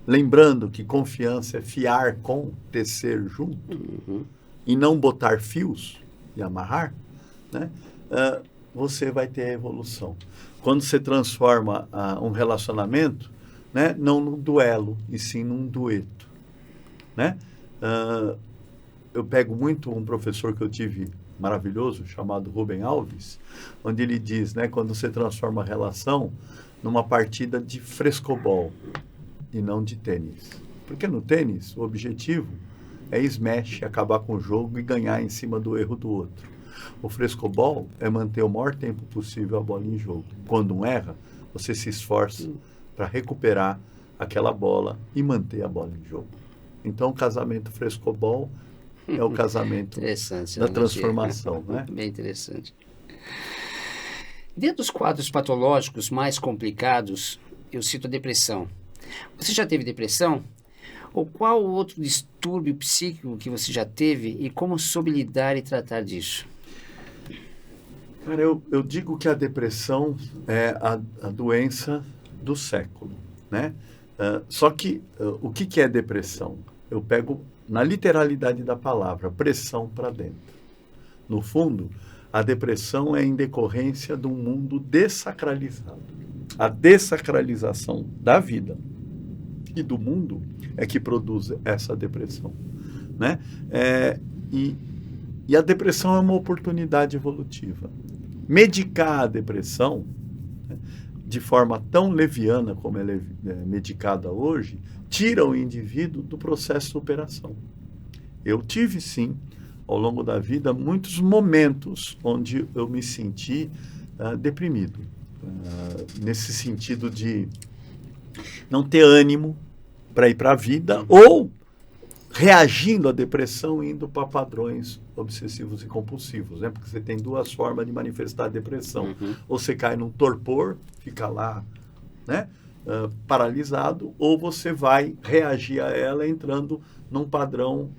lembrando que confiança é fiar com, tecer junto, e não botar fios e amarrar, né? Você vai ter a evolução. Quando você transforma um relacionamento, né, não num duelo, e sim num dueto, né? Eu pego muito um professor que eu tive maravilhoso, chamado Rubem Alves, onde ele diz, né, quando você transforma a relação numa partida de frescobol e não de tênis. Porque no tênis, o objetivo é smash, acabar com o jogo e ganhar em cima do erro do outro. O frescobol é manter o maior tempo possível a bola em jogo. Quando um erra, você se esforça para recuperar aquela bola e manter a bola em jogo. Então, o casamento frescobol é o casamento da transformação, né? Bem interessante. Dentro dos quadros patológicos mais complicados, eu cito a depressão. Você já teve depressão? Ou qual outro distúrbio psíquico que você já teve e como soube lidar e tratar disso? Cara, eu digo que a depressão é a doença do século, né? Só que o que é depressão? Eu pego na literalidade da palavra, pressão para dentro. No fundo, a depressão é em decorrência de um mundo dessacralizado. A dessacralização da vida e do mundo é que produz essa depressão, né? E a depressão é uma oportunidade evolutiva. Medicar a depressão, né, de forma tão leviana como ela é medicada hoje, tira o indivíduo do processo de superação. Eu tive, sim, ao longo da vida, muitos momentos onde eu me senti deprimido, nesse sentido de não ter ânimo para ir para a vida, ou reagindo à depressão, indo para padrões obsessivos e compulsivos, né? Porque você tem duas formas de manifestar a depressão. Ou você cai num torpor, fica lá, né? Paralisado, ou você vai reagir a ela entrando num padrão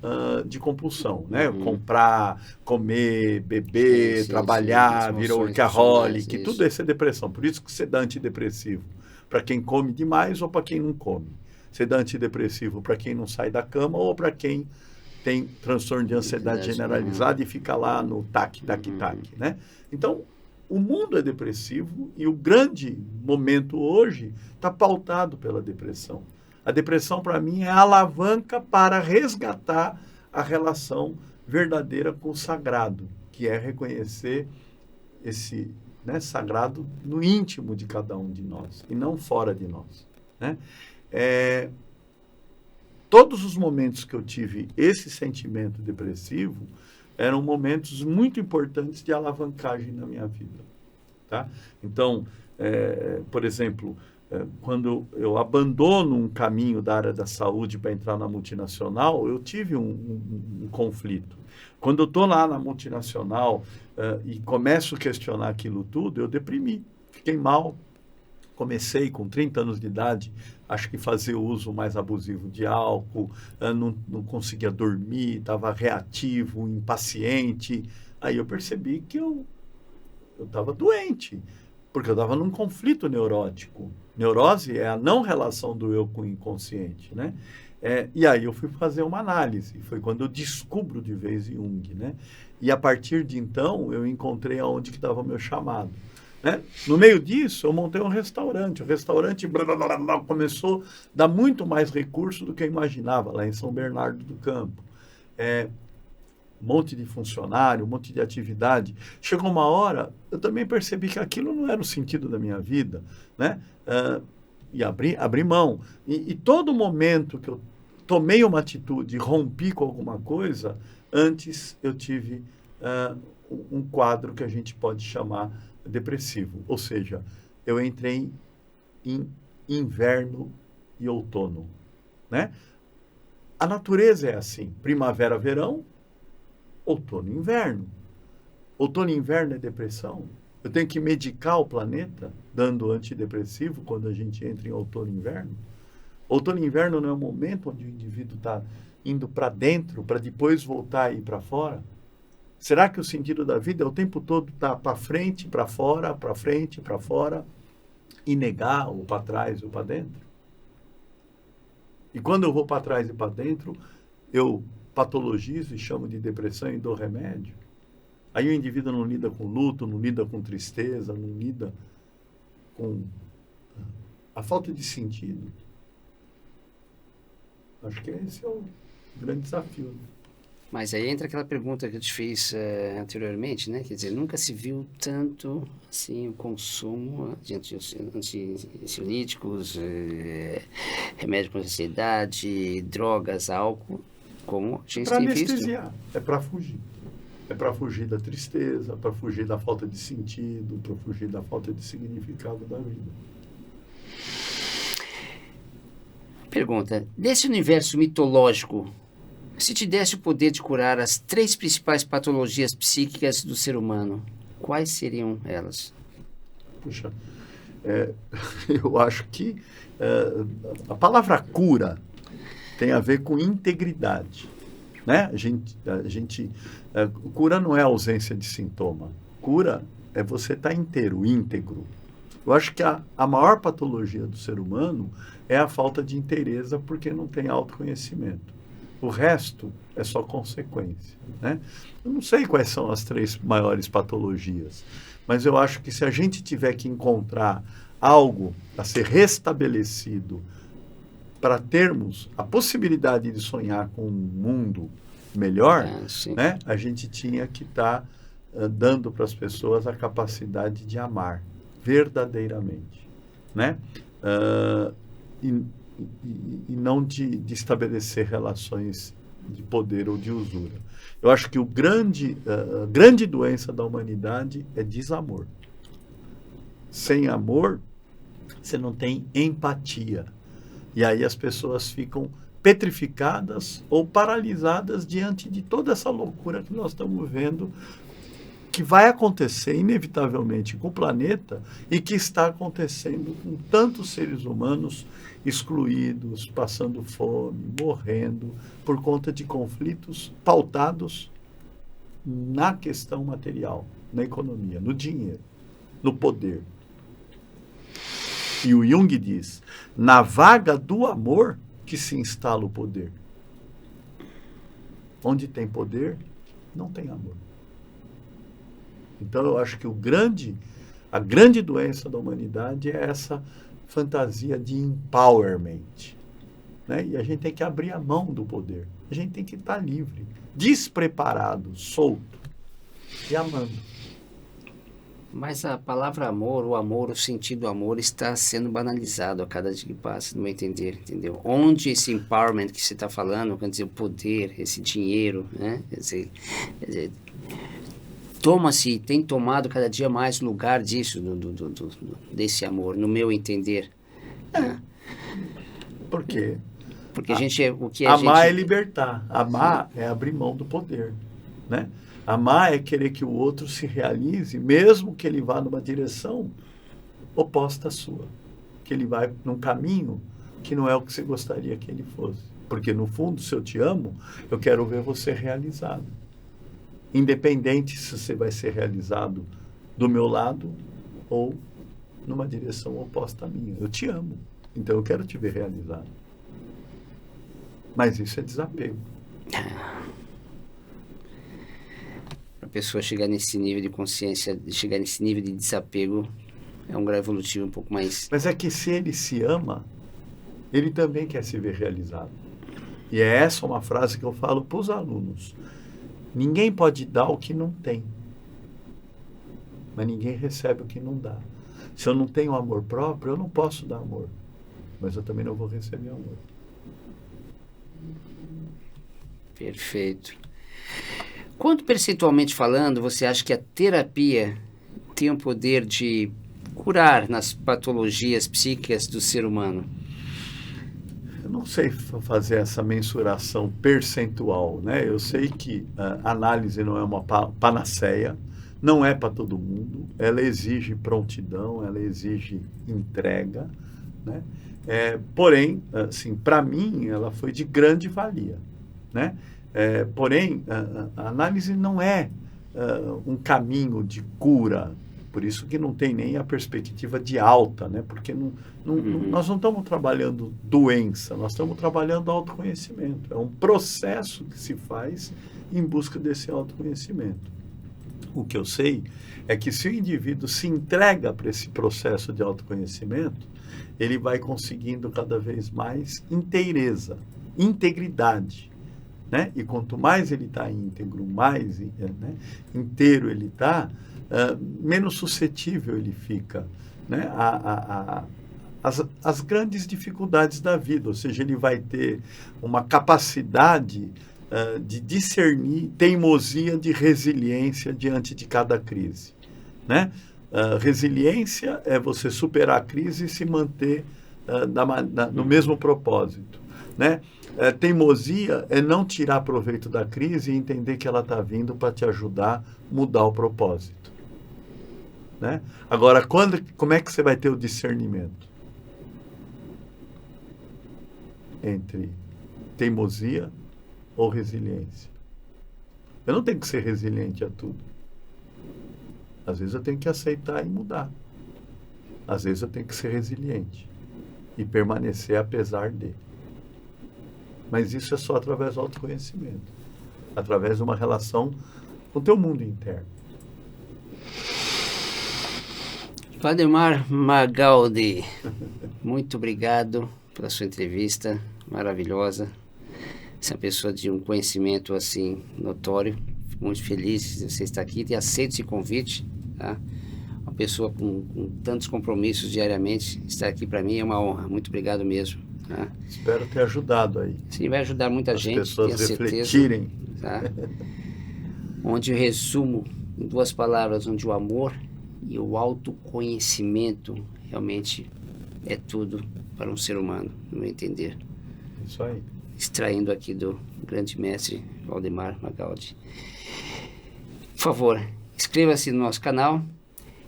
de compulsão, né? Comprar, comer, beber, trabalhar, virar workaholic, tudo isso é depressão. Por isso que você dá antidepressivo para quem come demais ou para quem não come. Você dá antidepressivo para quem não sai da cama ou para quem tem transtorno de ansiedade generalizada e fica lá no tac, né? Então, o mundo é depressivo e o grande momento hoje está pautado pela depressão. A depressão, para mim, é a alavanca para resgatar a relação verdadeira com o sagrado, que é reconhecer esse, né, sagrado no íntimo de cada um de nós e não fora de nós, né? Todos os momentos que eu tive esse sentimento depressivo eram momentos muito importantes de alavancagem na minha vida, tá? Então, por exemplo, quando eu abandono um caminho da área da saúde para entrar na multinacional, eu tive um conflito. Quando eu estou lá na multinacional e começo a questionar aquilo tudo, eu deprimi, fiquei mal. Comecei com 30 anos de idade, acho que fazer uso mais abusivo de álcool, não conseguia dormir, estava reativo, impaciente. Aí eu percebi que eu estava doente, porque eu estava num conflito neurótico. Neurose é a não relação do eu com o inconsciente, né? E aí eu fui fazer uma análise. Foi quando eu descubro de vez Jung, né? E a partir de então, eu encontrei aonde que estava o meu chamado. Né? No meio disso, eu montei um restaurante. O restaurante começou a dar muito mais recurso do que eu imaginava, lá em São Bernardo do Campo. Um monte de funcionário, um monte de atividade. Chegou uma hora, eu também percebi que aquilo não era o sentido da minha vida, né? E abri mão. E todo momento que eu tomei uma atitude, rompi com alguma coisa, antes eu tive um quadro que a gente pode chamar depressivo. Ou seja, eu entrei em inverno e outono, né? A natureza é assim, primavera, verão, outono e inverno. Outono e inverno é depressão. Eu tenho que medicar o planeta dando antidepressivo quando a gente entra em outono e inverno. Outono e inverno não é o momento onde o indivíduo está indo para dentro para depois voltar a ir para fora? Será que o sentido da vida é o tempo todo estar para frente, para fora, para frente, para fora, e negar ou para trás ou para dentro? E quando eu vou para trás e para dentro, eu patologizo e chamo de depressão e dou remédio. Aí o indivíduo não lida com luto, não lida com tristeza, não lida com a falta de sentido. Acho que esse é o grande desafio. Mas aí entra aquela pergunta que eu te fiz anteriormente, né? Quer dizer, nunca se viu tanto assim o consumo de ansiolíticos, remédio para ansiedade, drogas, álcool, como a gente tem visto. Para anestesiar, é para fugir. É para fugir da tristeza, para fugir da falta de sentido, para fugir da falta de significado da vida. Pergunta, desse universo mitológico, se te desse o poder de curar as 3 principais patologias psíquicas do ser humano, quais seriam elas? Puxa, eu acho que a palavra cura tem a ver com integridade, né? Cura não é ausência de sintoma. Cura é você estar inteiro, íntegro. Eu acho que a maior patologia do ser humano é a falta de inteireza porque não tem autoconhecimento. O resto é só consequência, né? Eu não sei quais são as 3 maiores patologias, mas eu acho que se a gente tiver que encontrar algo a ser restabelecido para termos a possibilidade de sonhar com um mundo melhor, né? A gente tinha que estar dando para as pessoas a capacidade de amar verdadeiramente, né? E não de estabelecer relações de poder ou de usura. Eu acho que a grande doença da humanidade é desamor. Sem amor, você não tem empatia. E aí as pessoas ficam petrificadas ou paralisadas diante de toda essa loucura que nós estamos vendo, que vai acontecer inevitavelmente com o planeta e que está acontecendo com tantos seres humanos excluídos, passando fome, morrendo, por conta de conflitos pautados na questão material, na economia, no dinheiro, no poder. E o Jung diz, na vaga do amor que se instala o poder. Onde tem poder, não tem amor. Então eu acho que a grande doença da humanidade é essa fantasia de empowerment, né? E a gente tem que abrir a mão do poder. A gente tem que estar livre, despreparado, solto e amando. Mas a palavra amor, o sentido amor está sendo banalizado a cada dia que passa, no meu entender, entendeu? Onde esse empowerment que você está falando, quer dizer, o poder, esse dinheiro, né? Quer dizer, tem tomado cada dia mais lugar disso, desse amor, no meu entender. Né? Por quê? Porque amar é libertar, amar é abrir mão do poder, né? Amar é querer que o outro se realize, mesmo que ele vá numa direção oposta à sua, que ele vai num caminho que não é o que você gostaria que ele fosse. Porque no fundo, se eu te amo, eu quero ver você realizado. Independente se você vai ser realizado do meu lado ou numa direção oposta à minha. Eu te amo, então eu quero te ver realizado. Mas isso é desapego. Para a pessoa chegar nesse nível de consciência, chegar nesse nível de desapego, é um grau evolutivo um pouco mais... Mas é que se ele se ama, ele também quer se ver realizado. E é essa uma frase que eu falo para os alunos. Ninguém pode dar o que não tem. Mas ninguém recebe o que não dá. Se eu não tenho amor próprio, eu não posso dar amor. Mas eu também não vou receber amor. Perfeito. Quanto percentualmente falando, você acha que a terapia tem o poder de curar nas patologias psíquicas do ser humano? Eu não sei fazer essa mensuração percentual, né? Eu sei que a análise não é uma panaceia, não é para todo mundo, ela exige prontidão, ela exige entrega, né? Porém, assim, para mim, ela foi de grande valia, né? Porém, a análise não é um caminho de cura, por isso que não tem nem a perspectiva de alta, né? Porque nós não estamos trabalhando doença, nós estamos trabalhando autoconhecimento. É um processo que se faz em busca desse autoconhecimento. O que eu sei é que se o indivíduo se entrega para esse processo de autoconhecimento, ele vai conseguindo cada vez mais inteireza, integridade, né? E quanto mais ele está íntegro, mais inteiro ele está, menos suscetível ele fica, né? As grandes dificuldades da vida, ou seja, ele vai ter uma capacidade de discernir teimosia de resiliência diante de cada crise, né? Resiliência é você superar a crise e se manter no mesmo propósito, né? Teimosia é não tirar proveito da crise e entender que ela está vindo para te ajudar a mudar o propósito, né? Agora, como é que você vai ter o discernimento entre teimosia ou resiliência? Eu não tenho que ser resiliente a tudo. Às vezes eu tenho que aceitar e mudar. Às vezes eu tenho que ser resiliente e permanecer apesar de. Mas isso é só através do autoconhecimento, através de uma relação com o teu mundo interno. Valdemar Magaldi, muito obrigado pela sua entrevista maravilhosa. Você é uma pessoa de um conhecimento assim notório. Fico muito feliz de você estar aqui, ter aceito esse convite, tá? Uma pessoa com tantos compromissos diariamente, estar aqui para mim é uma honra. Muito obrigado mesmo, tá? Espero ter ajudado aí. Sim, vai ajudar muita gente, as pessoas tenho refletirem. Certeza, tá? Onde eu resumo em 2 palavras, onde o amor e o autoconhecimento realmente é tudo para um ser humano, no meu entender. Isso aí. Extraindo aqui do grande mestre Valdemar Magaldi. Por favor, inscreva-se no nosso canal.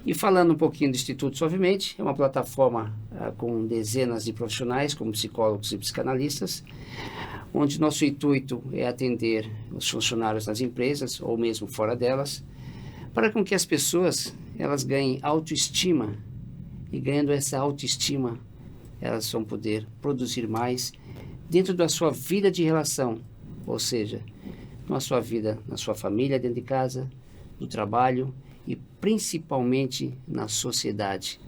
E falando um pouquinho do Instituto Suavemente, é uma plataforma com dezenas de profissionais, como psicólogos e psicanalistas, onde nosso intuito é atender os funcionários das empresas, ou mesmo fora delas, para com que as pessoas elas ganhem autoestima, e ganhando essa autoestima, elas vão poder produzir mais dentro da sua vida de relação, ou seja, na sua vida, na sua família, dentro de casa, no trabalho e principalmente na sociedade,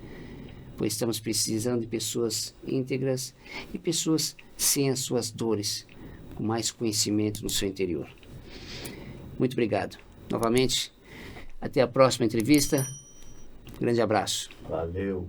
pois estamos precisando de pessoas íntegras e pessoas sem as suas dores, com mais conhecimento no seu interior. Muito obrigado. Novamente, até a próxima entrevista. Grande abraço. Valeu.